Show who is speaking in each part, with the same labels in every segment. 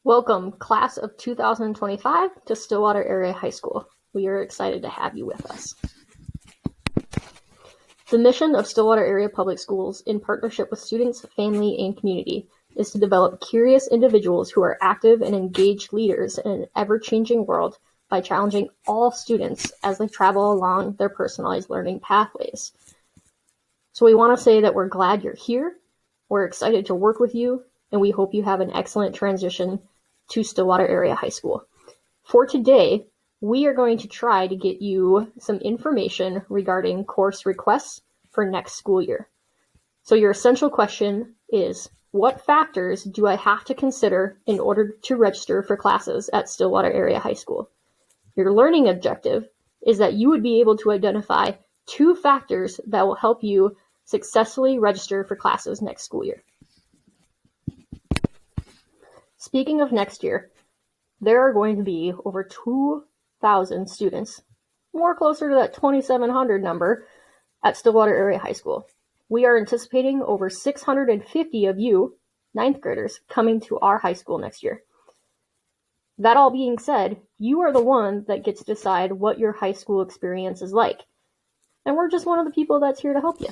Speaker 1: Welcome, class of 2025, to Stillwater Area High School. We are excited to have you with us. The mission of Stillwater Area Public Schools, in partnership with students, family, and community, is to develop curious individuals who are active and engaged leaders in an ever-changing world by challenging all students as they travel along their personalized learning pathways. So we want to say that we're glad you're here, we're excited to work with you, and we hope you have an excellent transition to Stillwater Area High School. For today, we are going to try to get you some information regarding course requests for next school year. So your essential question is, what factors do I have to consider in order to register for classes at Stillwater Area High School? Your learning objective is that you would be able to identify 2 factors that will help you successfully register for classes next school year. Speaking of next year, there are going to be over 2,000 students, more closer to that 2,700 number, at Stillwater Area High School. We are anticipating over 650 of you, 9th graders, coming to our high school next year. That all being said, you are the one that gets to decide what your high school experience is like. And we're just one of the people that's here to help you.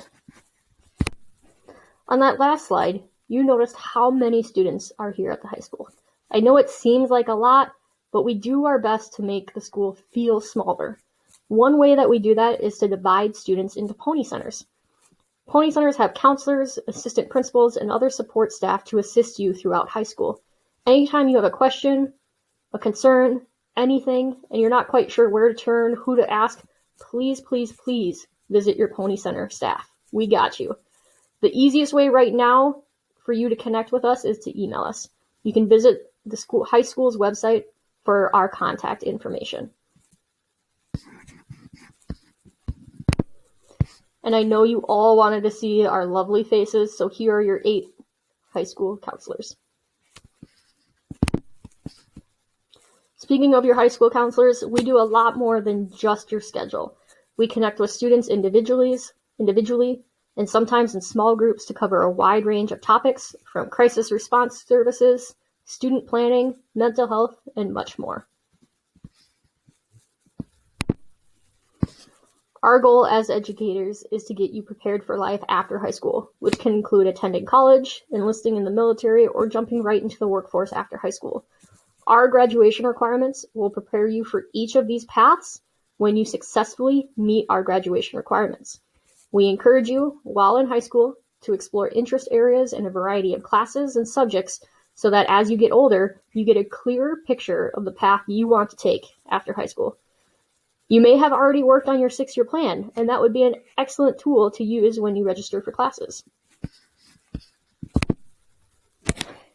Speaker 1: On that last slide, you noticed how many students are here at the high school. I know it seems like a lot, but we do our best to make the school feel smaller. One way that we do that is to divide students into pony centers. Pony centers have counselors, assistant principals, and other support staff to assist you throughout high school. Anytime you have a question, a concern, anything, and you're not quite sure where to turn, who to ask, please visit your pony center staff. We got you. The easiest way right now for you to connect with us is to email us. You can visit the high school's website for our contact information. And I know you all wanted to see our lovely faces, so here are your 8 high school counselors. Speaking of your high school counselors, we do a lot more than just your schedule. We connect with students individually, and sometimes in small groups to cover a wide range of topics, from crisis response services, student planning, mental health, and much more. Our goal as educators is to get you prepared for life after high school, which can include attending college, enlisting in the military, or jumping right into the workforce after high school. Our graduation requirements will prepare you for each of these paths when you successfully meet our graduation requirements. We encourage you, while in high school, to explore interest areas in a variety of classes and subjects so that as you get older, you get a clearer picture of the path you want to take after high school. You may have already worked on your 6-year plan, and that would be an excellent tool to use when you register for classes.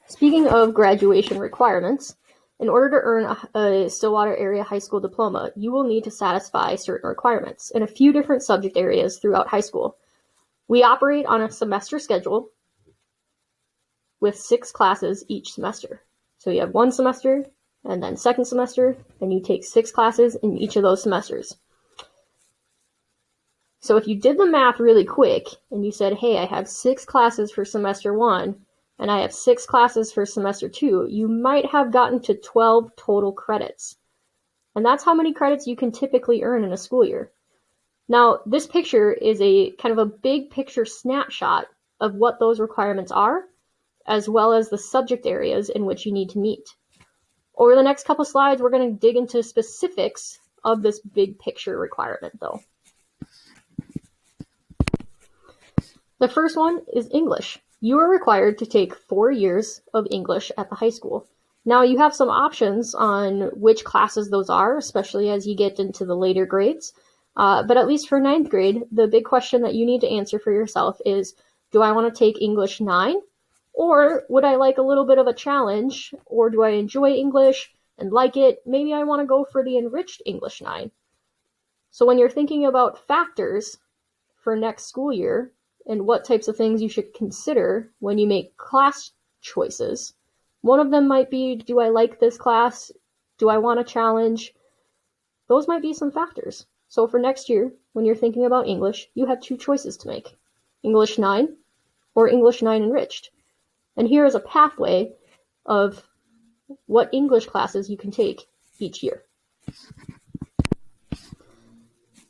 Speaker 1: Speaking of graduation requirements, in order to earn a Stillwater Area High School diploma, you will need to satisfy certain requirements in a few different subject areas throughout high school. We operate on a semester schedule with 6 classes each semester. So you have 1 semester, and then 2nd semester, and you take 6 classes in each of those semesters. So if you did the math really quick, and you said, hey, I have 6 classes for semester 1, and I have 6 classes for semester 2, you might have gotten to 12 total credits. And that's how many credits you can typically earn in a school year. Now, this picture is a kind of a big picture snapshot of what those requirements are, as well as the subject areas in which you need to meet. Over the next couple slides, we're going to dig into specifics of this big picture requirement, though. The first one is English. You are required to take 4 years of English at the high school. Now, you have some options on which classes those are, especially as you get into the later grades. But at least for 9th grade, the big question that you need to answer for yourself is, do I want to take English 9? Or would I like a little bit of a challenge? Or do I enjoy English and like it? Maybe I want to go for the enriched English 9. So when you're thinking about factors for next school year, and what types of things you should consider when you make class choices. One of them might be, do I like this class? Do I want a challenge? Those might be some factors. So for next year, when you're thinking about English, you have 2 choices to make. English 9 or English 9 Enriched. And here is a pathway of what English classes you can take each year.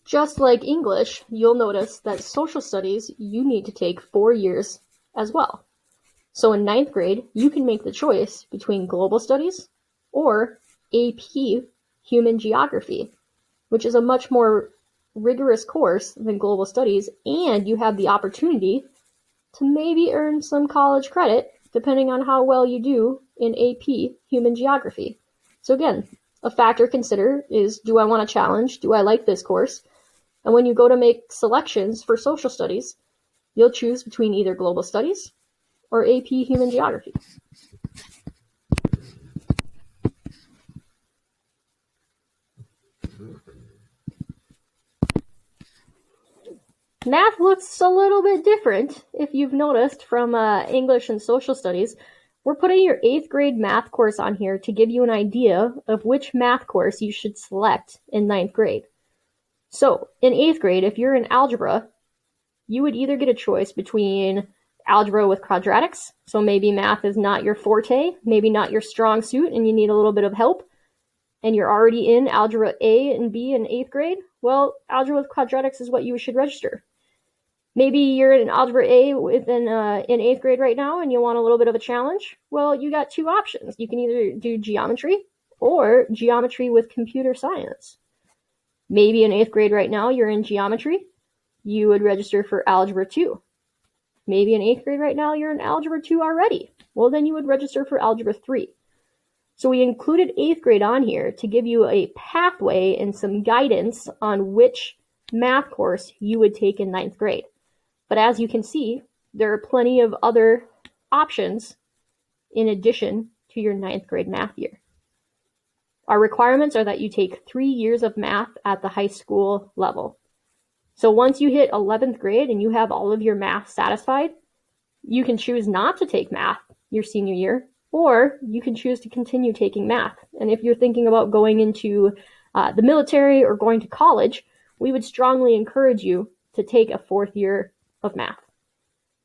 Speaker 1: Just like English, you'll notice that social studies you need to take 4 years as well. So in 9th grade, you can make the choice between global studies or AP human geography, which is a much more rigorous course than global studies, and you have the opportunity to maybe earn some college credit depending on how well you do in AP human geography. So again, a factor to consider is, do I want a challenge? Do I like this course? And when you go to make selections for social studies, you'll choose between either global studies or AP human geography. Math looks a little bit different, if you've noticed, from English and social studies. We're putting your 8th grade math course on here to give you an idea of which math course you should select in 9th grade. So, in 8th grade, if you're in algebra, you would either get a choice between algebra with quadratics, so maybe math is not your forte, maybe not your strong suit, and you need a little bit of help, and you're already in algebra A and B in 8th grade, well, algebra with quadratics is what you should register. Maybe you're in algebra A in 8th grade right now and you want a little bit of a challenge. Well, you got 2 options. You can either do geometry or geometry with computer science. Maybe in 8th grade right now you're in geometry. You would register for algebra 2. Maybe in 8th grade right now you're in algebra 2 already. Well, then you would register for algebra 3. So we included 8th grade on here to give you a pathway and some guidance on which math course you would take in 9th grade. But as you can see, there are plenty of other options in addition to your 9th grade math year. Our requirements are that you take 3 years of math at the high school level. So once you hit 11th grade and you have all of your math satisfied, you can choose not to take math your senior year, or you can choose to continue taking math. And if you're thinking about going into the military or going to college, we would strongly encourage you to take a 4th year of math.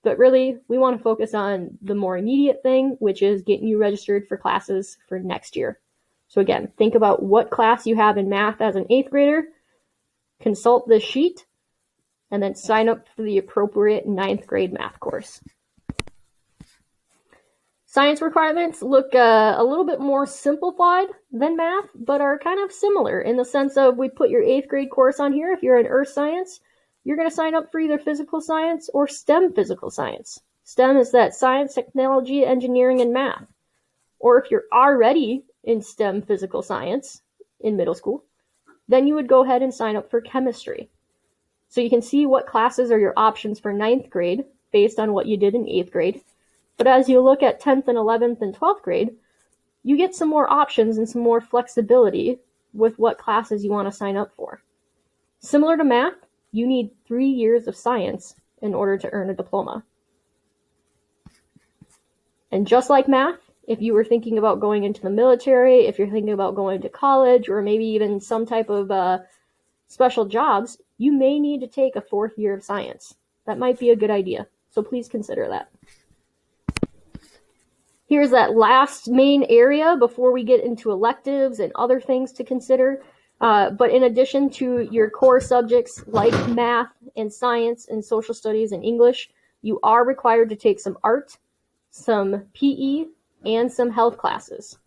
Speaker 1: But really, we want to focus on the more immediate thing, which is getting you registered for classes for next year. So again, think about what class you have in math as an 8th grader, consult this sheet, and then sign up for the appropriate 9th grade math course. Science requirements look a little bit more simplified than math, but are kind of similar in the sense of we put your 8th grade course on here. If you're in earth science, you're going to sign up for either physical science or STEM physical science. STEM is that science, technology, engineering, and math. Or if you're already in STEM physical science in middle school, then you would go ahead and sign up for chemistry. So you can see what classes are your options for 9th grade based on what you did in 8th grade. But as you look at 10th and 11th and 12th grade, you get some more options and some more flexibility with what classes you want to sign up for. Similar to math, you need 3 years of science in order to earn a diploma. And just like math, if you were thinking about going into the military, if you're thinking about going to college, or maybe even some type of special jobs, you may need to take a 4th year of science. That might be a good idea, so please consider that. Here's that last main area before we get into electives and other things to consider. But in addition to your core subjects like math and science and social studies and English, you are required to take some art, some PE, and some health classes.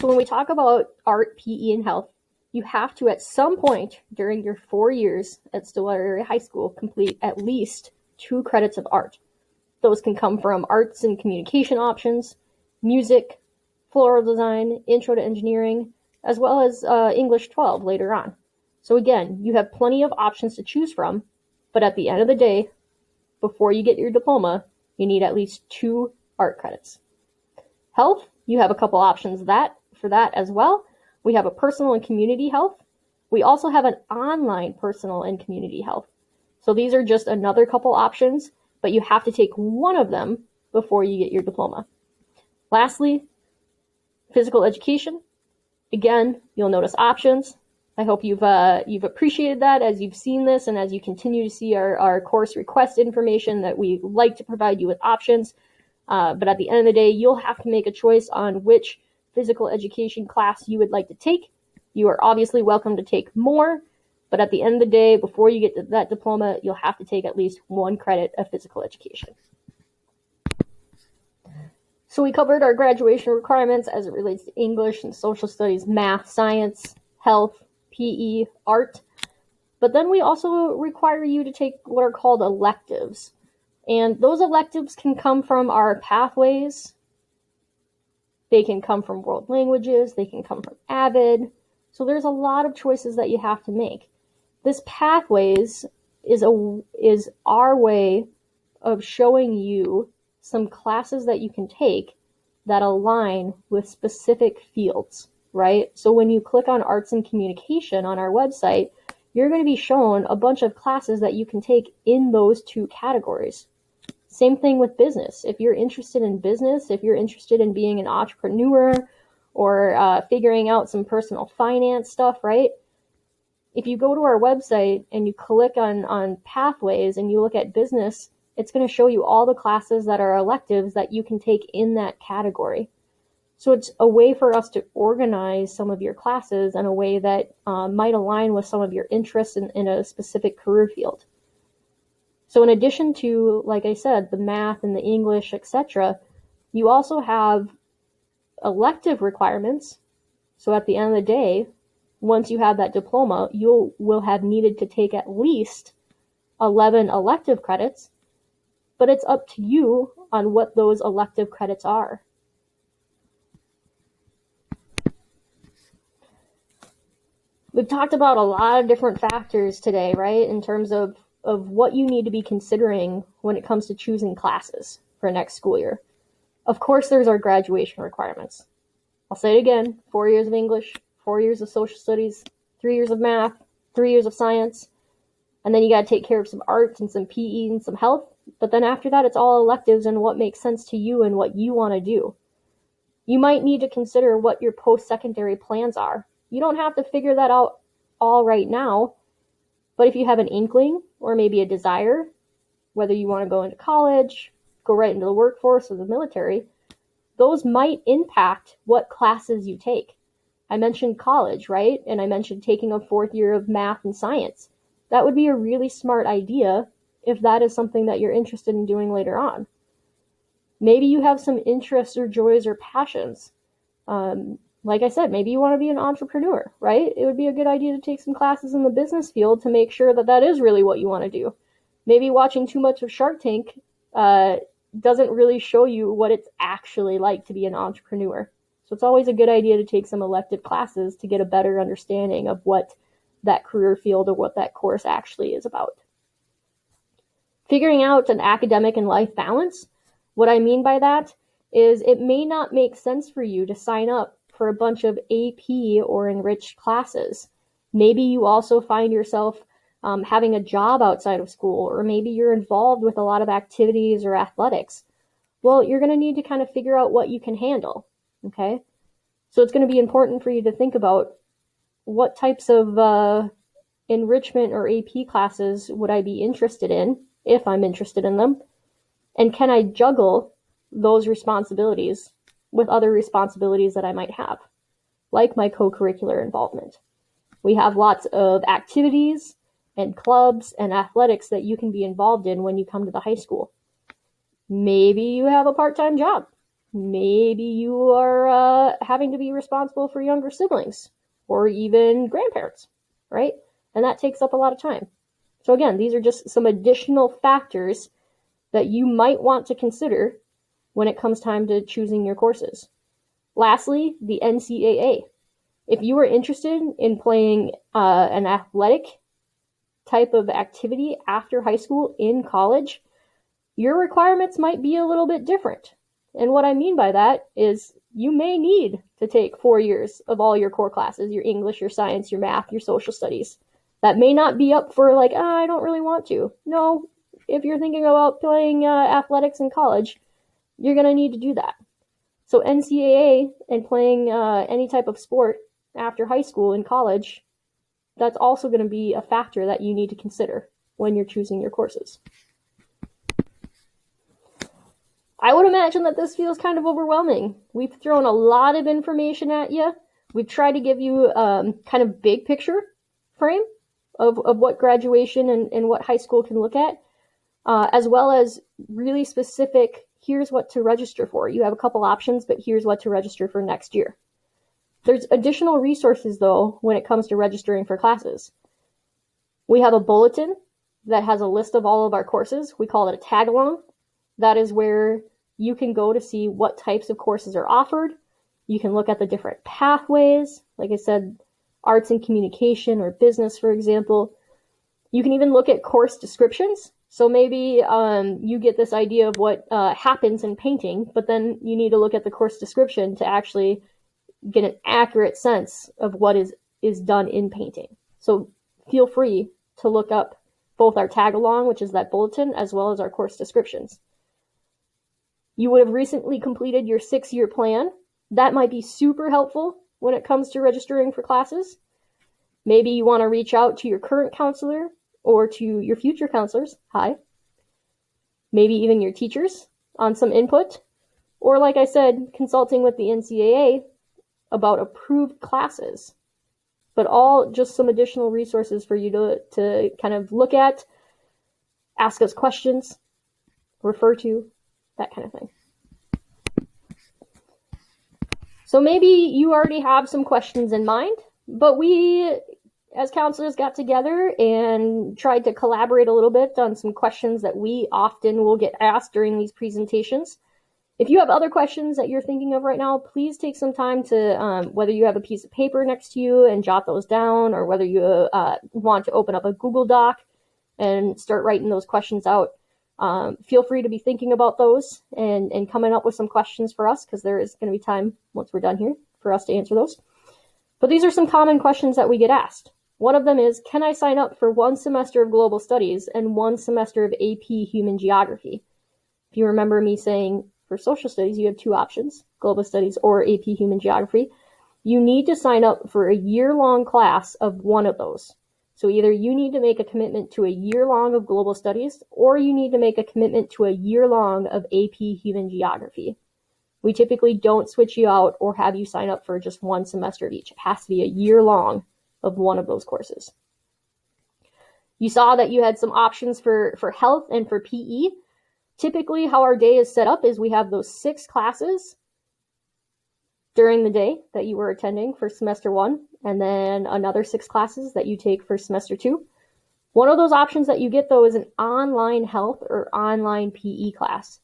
Speaker 1: So when we talk about art, PE, and health, you have to at some point during your 4 years at Stillwater Area High School complete at least 2 credits of art. Those can come from arts and communication options, music, floral design, intro to engineering, as well as English 12 later on. So again, you have plenty of options to choose from, but at the end of the day, before you get your diploma, you need at least 2 art credits. Health, you have a couple options for that as well. We have a personal and community health. We also have an online personal and community health. So these are just another couple options, but you have to take one of them before you get your diploma. Lastly, physical education. Again, you'll notice options. I hope you've appreciated that as you've seen this and as you continue to see our course request information that we like to provide you with options. But at the end of the day, you'll have to make a choice on which physical education class you would like to take. You are obviously welcome to take more, but at the end of the day, before you get to that diploma, you'll have to take at least 1 credit of physical education. So we covered our graduation requirements as it relates to English and social studies, math, science, health, PE, art. But then we also require you to take what are called electives. And those electives can come from our pathways. They can come from world languages. They can come from AVID. So there's a lot of choices that you have to make. This pathways is our way of showing you some classes that you can take that align with specific fields, right? So when you click on arts and communication on our website, you're going to be shown a bunch of classes that you can take in those 2 categories. Same thing with business. If you're interested in business, if you're interested in being an entrepreneur or figuring out some personal finance stuff, right? If you go to our website and you click on pathways and you look at business, it's going to show you all the classes that are electives that you can take in that category. So it's a way for us to organize some of your classes in a way that might align with some of your interests in a specific career field. So in addition to, like I said, the math and the English, etc., you also have elective requirements. So at the end of the day, once you have that diploma, you will have needed to take at least 11 elective credits, but it's up to you on what those elective credits are. We've talked about a lot of different factors today, right, in terms of what you need to be considering when it comes to choosing classes for next school year. Of course, there's our graduation requirements. I'll say it again, 4 years of English, 4 years of social studies, 3 years of math, 3 years of science, and then you got to take care of some arts and some PE and some health. But then after that, it's all electives and what makes sense to you and what you want to do. You might need to consider what your post-secondary plans are. You don't have to figure that out all right now, but if you have an inkling or maybe a desire, whether you want to go into college, go right into the workforce or the military, those might impact what classes you take. I mentioned college, right? And I mentioned taking a 4th year of math and science. That would be a really smart idea if that is something that you're interested in doing later on. Maybe you have some interests or joys or passions. Like I said, maybe you want to be an entrepreneur, right? It would be a good idea to take some classes in the business field to make sure that that is really what you want to do. Maybe watching too much of Shark Tank doesn't really show you what it's actually like to be an entrepreneur. So it's always a good idea to take some elective classes to get a better understanding of what that career field or what that course actually is about. Figuring out an academic and life balance. What I mean by that is it may not make sense for you to sign up for a bunch of AP or enriched classes. Maybe you also find yourself having a job outside of school, or maybe you're involved with a lot of activities or athletics. Well, you're going to need to kind of figure out what you can handle, okay? So it's going to be important for you to think about what types of enrichment or AP classes would I be interested in, if I'm interested in them, and can I juggle those responsibilities with other responsibilities that I might have, like my co-curricular involvement. We have lots of activities and clubs and athletics that you can be involved in when you come to the high school. Maybe you have a part-time job. Maybe you are having to be responsible for younger siblings or even grandparents, right? And that takes up a lot of time. So again, these are just some additional factors that you might want to consider when it comes time to choosing your courses. Lastly, the NCAA. If you are interested in playing an athletic type of activity after high school in college, your requirements might be a little bit different. And what I mean by that is you may need to take 4 years of all your core classes, your English, your science, your math, your social studies. That may not be up for like, I don't really want to. No, if you're thinking about playing athletics in college, you're going to need to do that. So NCAA and playing any type of sport after high school in college, that's also going to be a factor that you need to consider when you're choosing your courses. I would imagine that this feels kind of overwhelming. We've thrown a lot of information at you. We've tried to give you kind of big picture frame of what graduation and what high school can look at, as well as really specific, here's what to register for. You have a couple options, but here's what to register for next year. There's additional resources, though, when it comes to registering for classes. We have a bulletin that has a list of all of our courses. We call it a tag-along. That is where you can go to see what types of courses are offered. You can look at the different pathways, like I said, arts and communication or business, for example. You can even look at course descriptions. So maybe you get this idea of what happens in painting, but then you need to look at the course description to actually get an accurate sense of what is done in painting. So feel free to look up both our tag-along, which is that bulletin, as well as our course descriptions. You would have recently completed your 6-year plan. That might be super helpful when it comes to registering for classes. Maybe you want to reach out to your current counselor or to your future counselors. Hi. Maybe even your teachers on some input. Or like I said, consulting with the NCAA about approved classes. But all just some additional resources for you to kind of look at, ask us questions, refer to, that kind of thing. So maybe you already have some questions in mind, but we, as counselors, got together and tried to collaborate a little bit on some questions that we often will get asked during these presentations. If you have other questions that you're thinking of right now, please take some time to, whether you have a piece of paper next to you and jot those down, or whether you want to open up a Google Doc and start writing those questions out. Feel free to be thinking about those and coming up with some questions for us, because there is going to be time once we're done here for us to answer those. But these are some common questions that we get asked. One of them is, can I sign up for 1 semester of global studies and 1 semester of AP human geography? If you remember me saying for social studies, you have 2 options, global studies or AP human geography. You need to sign up for a year-long class of one of those. So either you need to make a commitment to a year-long of global studies, or you need to make a commitment to a year-long of AP human geography. We typically don't switch you out or have you sign up for just 1 semester of each. It has to be a year-long of one of those courses. You saw that you had some options for health and for PE. Typically, how our day is set up is we have those 6 classes during the day that you were attending for semester 1, and then another 6 classes that you take for semester 2. One of those options that you get, though, is an online health or online PE class.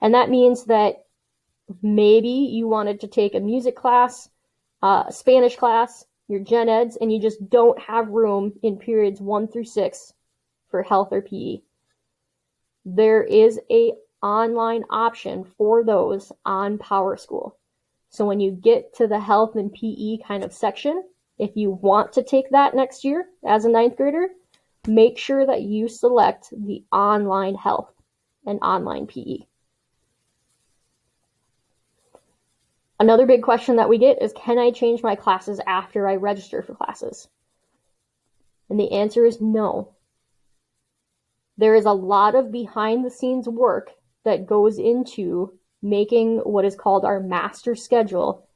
Speaker 1: And that means that maybe you wanted to take a music class, a Spanish class, your gen eds, and you just don't have room in periods 1 through 6 for health or PE. There is a online option for those on PowerSchool. So when you get to the health and PE kind of section, if you want to take that next year as a 9th grader, make sure that you select the online health and online PE. Another big question that we get is, can I change my classes after I register for classes? And the answer is no. There is a lot of behind the scenes work that goes into making what is called our master schedule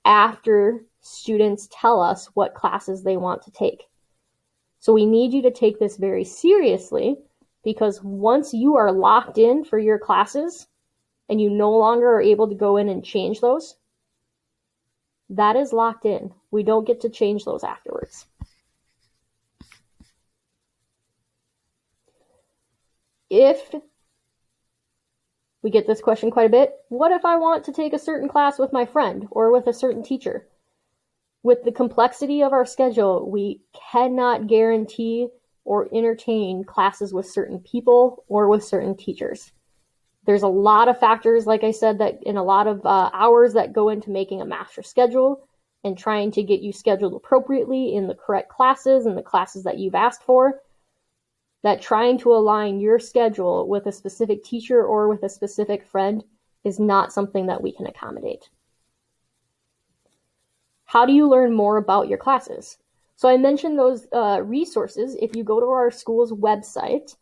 Speaker 1: after students tell us what classes they want to take. So we need you to take this very seriously, because once you are locked in for your classes and you no longer are able to go in and change those, that is locked in. We don't get to change those afterwards. If we get this question quite a bit, what if I want to take a certain class with my friend or with a certain teacher? With the complexity of our schedule, we cannot guarantee or entertain classes with certain people or with certain teachers. There's a lot of factors, like I said, that in a lot of hours that go into making a master schedule and trying to get you scheduled appropriately in the correct classes and the classes that you've asked for, that trying to align your schedule with a specific teacher or with a specific friend is not something that we can accommodate. How do you learn more about your classes? So I mentioned those resources. If you go to our school's website,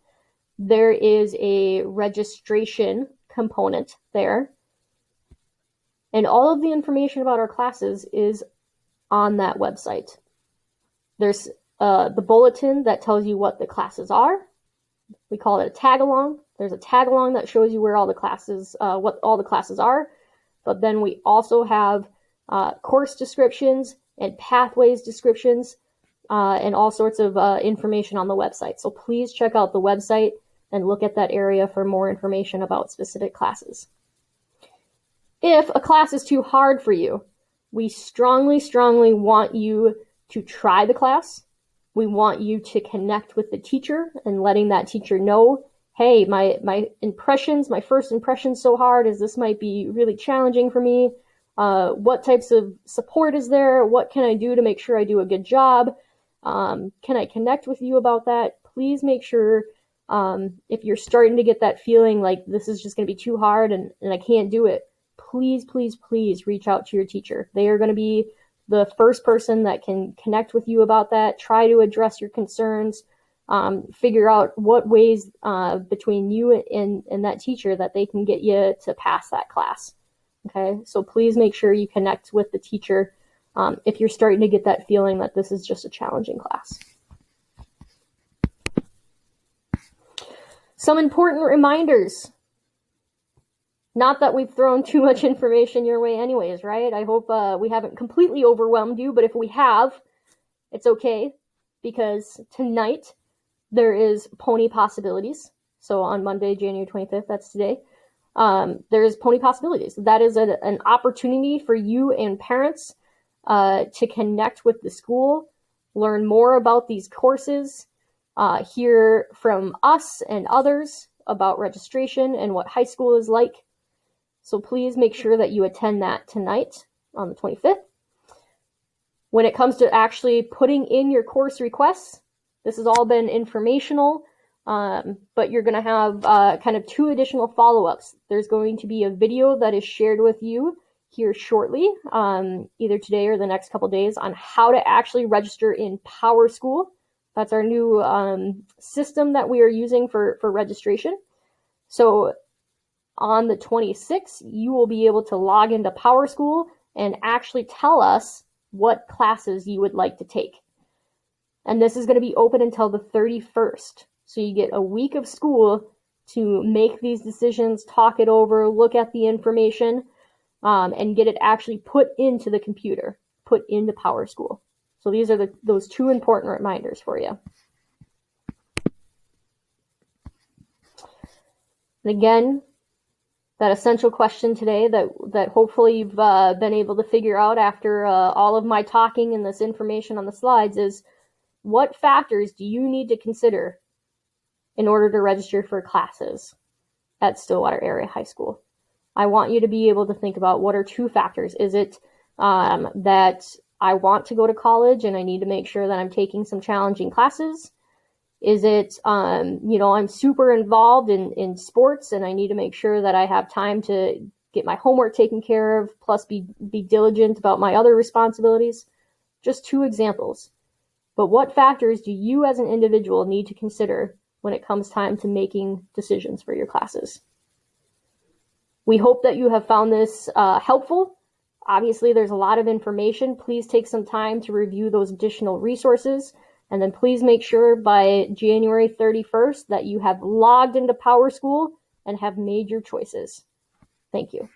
Speaker 1: there is a registration component there. And all of the information about our classes is on that website. There's the bulletin that tells you what the classes are. We call it a tag-along. There's a tag-along that shows you where all the classes, what all the classes are. But then we also have course descriptions and pathways descriptions and all sorts of information on the website. So please check out the website and look at that area for more information about specific classes. If a class is too hard for you, we strongly, strongly want you to try the class. We want you to connect with the teacher and letting that teacher know, hey, my first impression's so hard as this might be really challenging for me. What types of support is there? What can I do to make sure I do a good job? Can I connect with you about that? Please make sure if you're starting to get that feeling like this is just going to be too hard and I can't do it, please, please, please reach out to your teacher. They are going to be the first person that can connect with you about that, try to address your concerns, figure out what ways between you and that teacher that they can get you to pass that class. Okay, so please make sure you connect with the teacher if you're starting to get that feeling that this is just a challenging class. Some important reminders. Not that we've thrown too much information your way anyways, right? I hope we haven't completely overwhelmed you, but if we have, it's okay, because tonight there is Pony Possibilities. So on Monday, January 25th, that's today, there's Pony Possibilities. That is an opportunity for you and parents to connect with the school, learn more about these courses, hear from us and others about registration and what high school is like. So please make sure that you attend that tonight on the 25th. When it comes to actually putting in your course requests, this has all been informational, but you're going to have kind of 2 additional follow-ups. There's going to be a video that is shared with you here shortly, either today or the next couple days, on how to actually register in PowerSchool. That's our new system that we are using for registration. So on the 26th, you will be able to log into PowerSchool and actually tell us what classes you would like to take. And this is going to be open until the 31st. So you get a week of school to make these decisions, talk it over, look at the information, and get it actually put into the computer, put into PowerSchool. So these are those 2 important reminders for you. And again, that essential question today that hopefully you've been able to figure out after all of my talking and this information on the slides is, what factors do you need to consider in order to register for classes at Stillwater Area High School? I want you to be able to think about, what are 2 factors? Is it that I want to go to college and I need to make sure that I'm taking some challenging classes? Is it, I'm super involved in sports and I need to make sure that I have time to get my homework taken care of, plus be diligent about my other responsibilities? Just 2 examples. But what factors do you as an individual need to consider when it comes time to making decisions for your classes? We hope that you have found this helpful. Obviously, there's a lot of information. Please take some time to review those additional resources. And then please make sure by January 31st that you have logged into PowerSchool and have made your choices. Thank you.